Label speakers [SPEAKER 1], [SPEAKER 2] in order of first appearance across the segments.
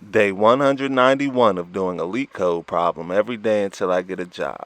[SPEAKER 1] Day 191 of doing a LeetCode problem every day until I get a job.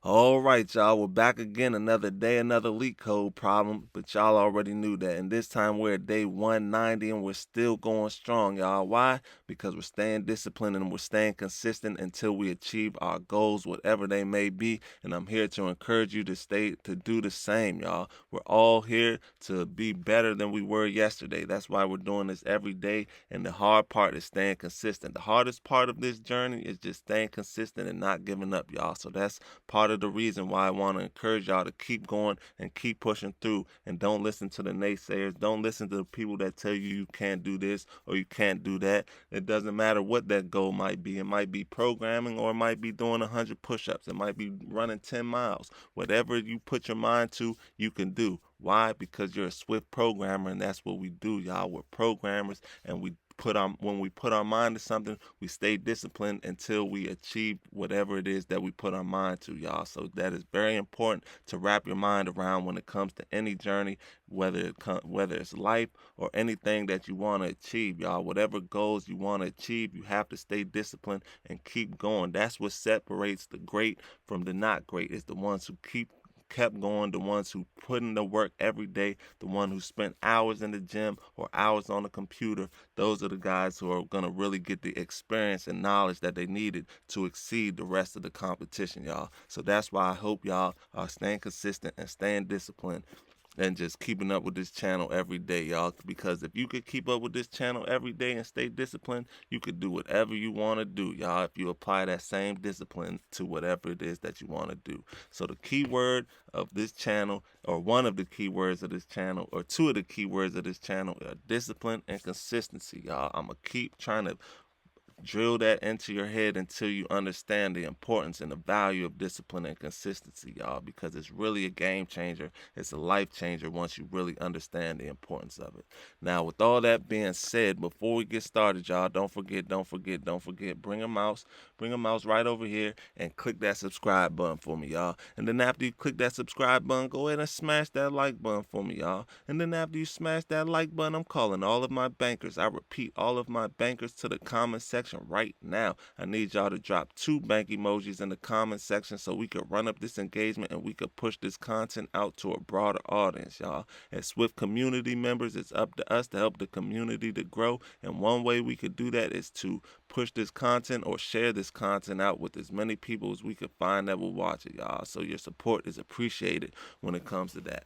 [SPEAKER 1] All right, y'all, we're back again. Another day, another LeetCode problem, but y'all already knew that. And this time we're at day 190 and we're still going strong, y'all. Why? Because we're staying disciplined and we're staying consistent until we achieve our goals, whatever they may be. And I'm here to encourage you to do the same, y'all. We're all here to be better than we were yesterday. That's why we're doing this every day. And the hard part is staying consistent. The hardest part of this journey is just staying consistent and not giving up, y'all. So that's part of the reason why I want to encourage y'all to keep going and keep pushing through, and don't listen to the naysayers. Don't listen to the people that tell you can't do this or you can't do that. It doesn't matter what that goal might be. It might be programming, or it might be doing 100 push-ups. It might be running 10 miles. Whatever you put your mind to, you can do. Why? Because you're a swift programmer, and that's what we do, y'all. We're programmers, and when we put our mind to something, we stay disciplined until we achieve whatever it is that we put our mind to, y'all. So that is very important to wrap your mind around when it comes to any journey, whether it's life or anything that you want to achieve, y'all. Whatever goals you want to achieve, you have to stay disciplined and keep going. That's what separates the great from the not great, is the ones who kept going, the ones who put in the work every day, the one who spent hours in the gym or hours on the computer. Those are the guys who are going to really get the experience and knowledge that they needed to exceed the rest of the competition, y'all. So that's why I hope y'all are staying consistent and staying disciplined and just keeping up with this channel every day, y'all. Because if you could keep up with this channel every day and stay disciplined, you could do whatever you want to do, y'all, if you apply that same discipline to whatever it is that you want to do. So the key word of this channel, or one of the key words of this channel, or two of the key words of this channel, are discipline and consistency, y'all. I'm going to keep trying to drill that into your head until you understand the importance and the value of discipline and consistency, y'all, because it's really a game changer. It's a life changer once you really understand the importance of it. Now, with all that being said, before we get started, y'all, don't forget, bring a mouse right over here and click that subscribe button for me, y'all. And then after you click that subscribe button, go ahead and smash that like button for me, y'all. And then after you smash that like button, I'm calling all of my bankers. I repeat, all of my bankers to the comment section right now. I need y'all to drop 2 bank emojis in the comment section so we could run up this engagement and we could push this content out to a broader audience, y'all. As Swift community members, it's up to us to help the community to grow. And one way we could do that is to push this content or share this content out with as many people as we could find that will watch it, y'all. So your support is appreciated when it comes to that.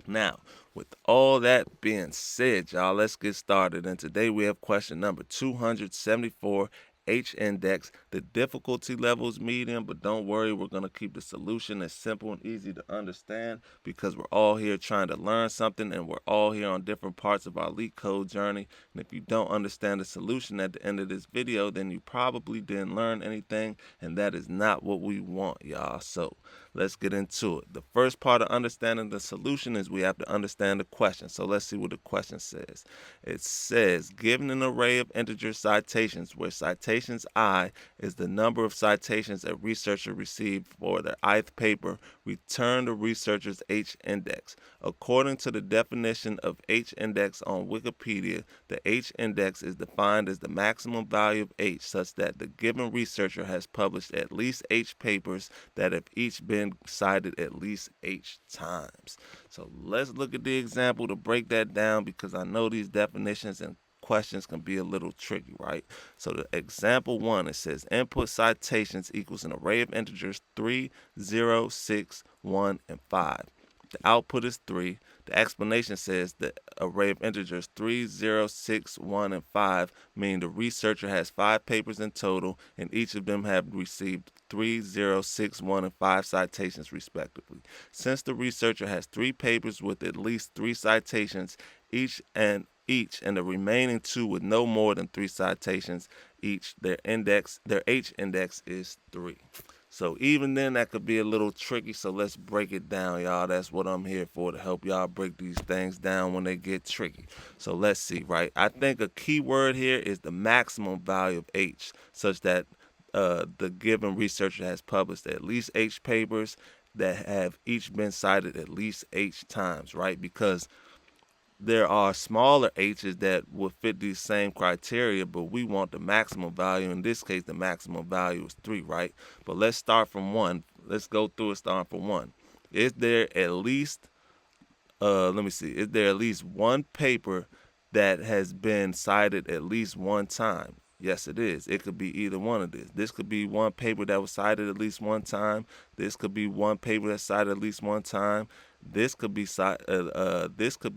[SPEAKER 1] Now, with all that being said, y'all, let's get started. And today we have question number 274, H index. The difficulty level is medium, but don't worry, we're going to keep the solution as simple and easy to understand, because we're all here trying to learn something, and we're all here on different parts of our LeetCode journey. And if you don't understand the solution at the end of this video, then you probably didn't learn anything, and that is not what we want, y'all. So let's get into it. The first part of understanding the solution is we have to understand the question. So let's see what the question says. It says, given an array of integer citations where citations I is the number of citations a researcher received for their ith paper, return the researcher's H index. According to the definition of H index on Wikipedia, the H index is defined as the maximum value of H such that the given researcher has published at least H papers that have each been cited at least H times. So let's look at the example to break that down, because I know these definitions and questions can be a little tricky, right? So the example 1, it says input citations equals an array of integers 3, 0, 6, 1, and 5. The output is 3. The explanation says the array of integers 3, 0, 6, 1, and 5 mean the researcher has 5 papers in total, and each of them have received 3, 0, 6, 1, and 5 citations respectively. Since the researcher has 3 papers with at least 3 citations and the remaining 2 with no more than 3 citations each, their H index is 3. So even then, that could be a little tricky. So let's break it down, y'all. That's what I'm here for, to help y'all break these things down when they get tricky. So let's see, right? I think a key word here is the maximum value of H, such that the given researcher has published at least H papers that have each been cited at least H times, right? Because there are smaller h's that will fit these same criteria, but we want the maximum value. In this case, the maximum value is 3, right? But let's start from 1. Let's go through it starting from 1. Is there at least let me see. Is there at least one paper that has been cited at least one time? Yes, it is. It could be either one of this. This could be one paper that was cited at least one time. This could be one paper that's cited at least one time. This could be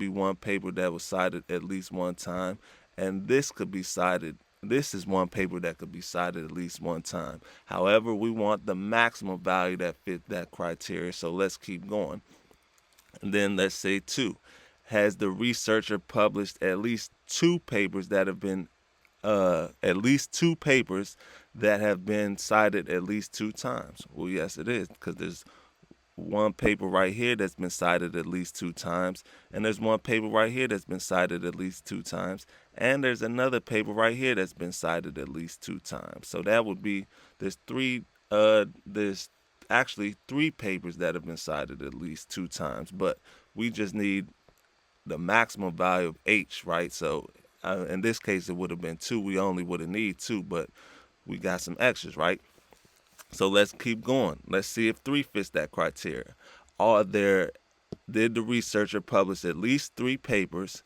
[SPEAKER 1] one paper that was cited at least one time, and this could be cited. This is one paper that could be cited at least one time. However, we want the maximum value that fit that criteria. So let's keep going. And then let's say 2. Has the researcher published at least two papers that have been cited at least 2 times? Well, yes, it is, because there's one paper right here that's been cited at least 2 times, and there's one paper right here that's been cited at least 2 times, and there's another paper right here that's been cited at least 2 times. So that would be there's actually 3 papers that have been cited at least 2 times, but we just need the maximum value of H, right? So in this case, it would have been 2. We only would have need 2, but we got some extras, right? So let's keep going. Let's see if 3 fits that criteria. Did the researcher publish at least 3 papers?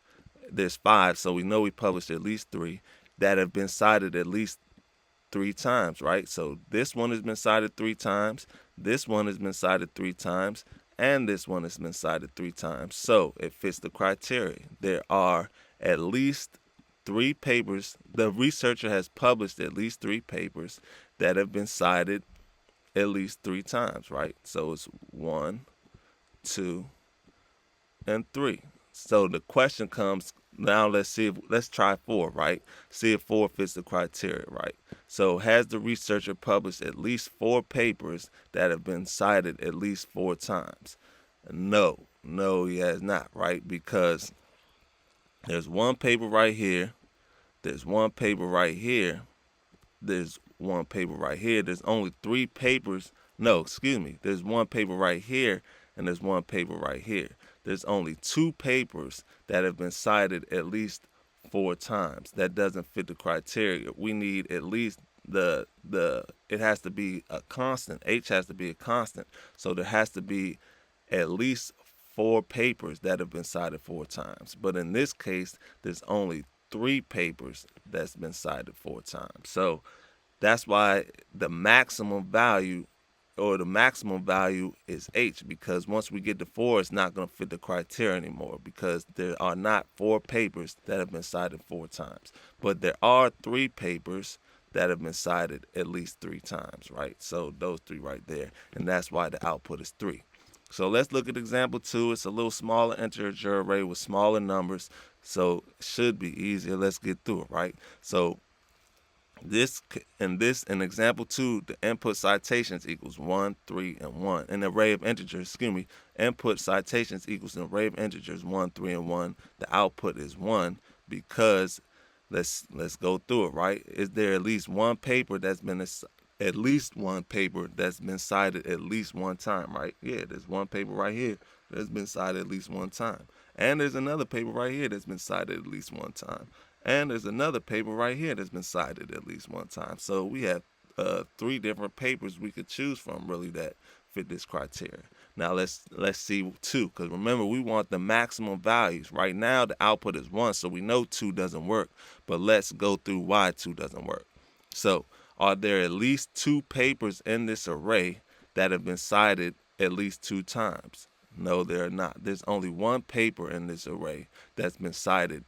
[SPEAKER 1] There's 5, so we know he published at least 3 that have been cited at least 3 times, right? So this one has been cited 3 times, this one has been cited 3 times, and this one has been cited 3 times. So it fits the criteria. There are at least 3 papers. The researcher has published at least 3 papers that have been cited at least 3 times, right? So it's 1, 2, and 3. So the question comes now. Let's try 4, right? See if 4 fits the criteria, right? So has the researcher published at least 4 papers that have been cited at least 4 times? No, he has not, right? Because there's one paper right here, there's one paper right here, there's one paper right here. There's only 3 papers. No, excuse me. There's one paper right here, and there's one paper right here. There's only 2 papers that have been cited at least 4 times. That doesn't fit the criteria. We need at least it has to be a constant. H has to be a constant. So there has to be at least 4 papers that have been cited 4 times. But in this case, there's only 3 papers that's been cited 4 times. So that's why the maximum value is H, because once we get to 4, it's not going to fit the criteria anymore, because there are not 4 papers that have been cited 4 times. But there are 3 papers that have been cited at least 3 times, right? So those 3 right there, and that's why the output is 3. So let's look at example 2. It's a little smaller integer array with smaller numbers, so it should be easier. Let's get through it, right? So in example 2, the input citations equals 1, 3, and 1. An array of integers, input citations equals an array of integers 1, 3, and 1. The output is 1 because let's go through it, right? Is there at least one paper that's been cited at least one time, right? Yeah, there's one paper right here that's been cited at least one time. And there's another paper right here that's been cited at least one time. And there's another paper right here that's been cited at least one time. So we have 3 different papers we could choose from, really, that fit this criteria. Now let's see 2, because remember, we want the maximum values. Right now the output is 1, so we know 2 doesn't work. But let's go through why 2 doesn't work. So are there at least 2 papers in this array that have been cited at least 2 times? No, there are not. There's only one paper in this array that's been cited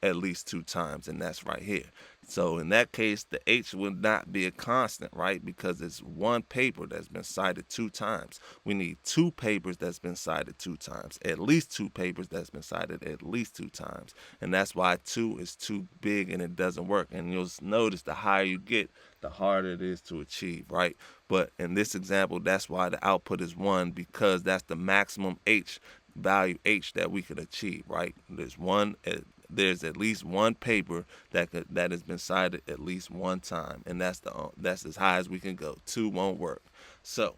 [SPEAKER 1] at least 2 times, and that's right here. So in that case, the H would not be a constant, right? Because it's one paper that's been cited 2 times. We need 2 papers that's been cited 2 times, at least 2 papers that's been cited at least 2 times. And that's why 2 is too big and it doesn't work. And you'll notice the higher you get, the harder it is to achieve, right? But in this example, that's why the output is 1, because that's the maximum value H that we could achieve, right? There's at least one paper that has been cited at least one time, and that's as high as we can go. 2 won't work. So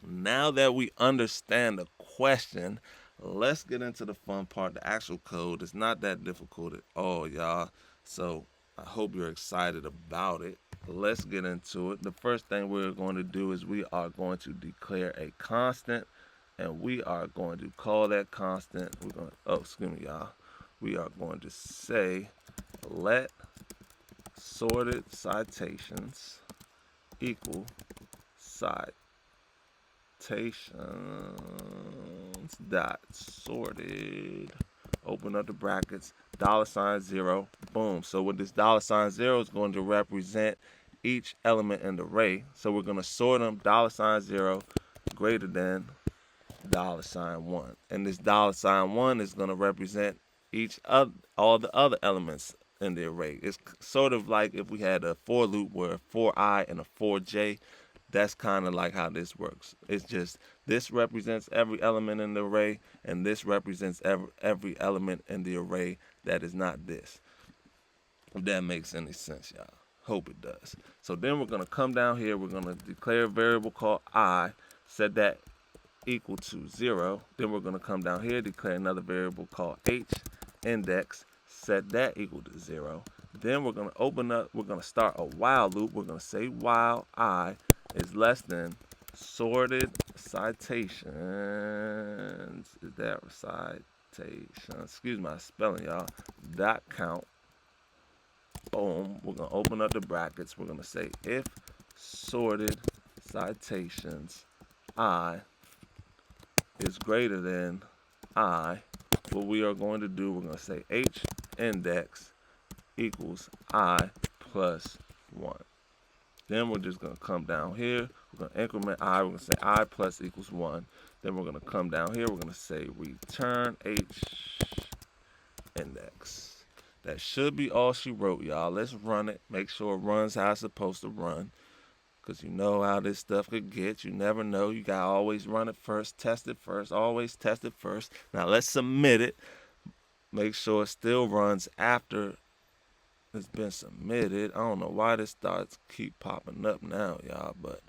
[SPEAKER 1] now that we understand the question, let's get into the fun part, the actual code. It's not that difficult at all, y'all. So I hope you're excited about it. Let's get into it. The first thing we're going to do is we are going to declare a constant, and we are going to call that constant. We're going to, oh, excuse me, y'all. We are going to say let sorted citations equal citations dot sorted, open up the brackets, $0, boom. So with this $0 is going to represent each element in the array. So we're going to sort them $0 greater than $1, and this $1 is going to represent each of all the other elements in the array. It's sort of like if we had a for loop where a for I and a for j. That's kind of like how this works. It's just this represents every element in the array, and this represents every element in the array that is not this. If that makes any sense, y'all. Hope it does. So then we're going to come down here. We're going to declare a variable called I, set that equal to 0. Then we're going to come down here, declare another variable called h index, set that equal to 0. Then we're going to open up, we're going to start a while loop. We're going to say while I is less than sorted citations. Is that citation? Excuse my spelling, y'all. Dot count. Boom. We're going to open up the brackets. We're going to say if sorted citations I is greater than I, what we are going to do, we're going to say h index equals I plus 1. Then we're just going to come down here. We're going to increment I. We're going to say I plus equals 1. Then we're going to come down here. We're going to say return h index. That should be all she wrote, y'all. Let's run it. Make sure it runs how it's supposed to run. Because you know how this stuff could get. You never know. You got to always run it first, test it first, always test it first. Now let's submit it. Make sure it still runs after it's been submitted. I don't know why this starts keep popping up now, y'all, but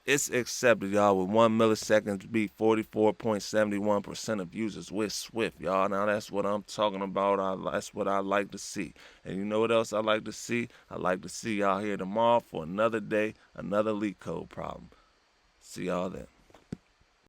[SPEAKER 1] it's accepted, y'all, with 1 millisecond beat 44.71% of users with Swift, y'all. Now that's what I'm talking about. That's what I like to see. And you know what else I like to see? I like to see y'all here tomorrow for another day, another LeetCode problem. See y'all then.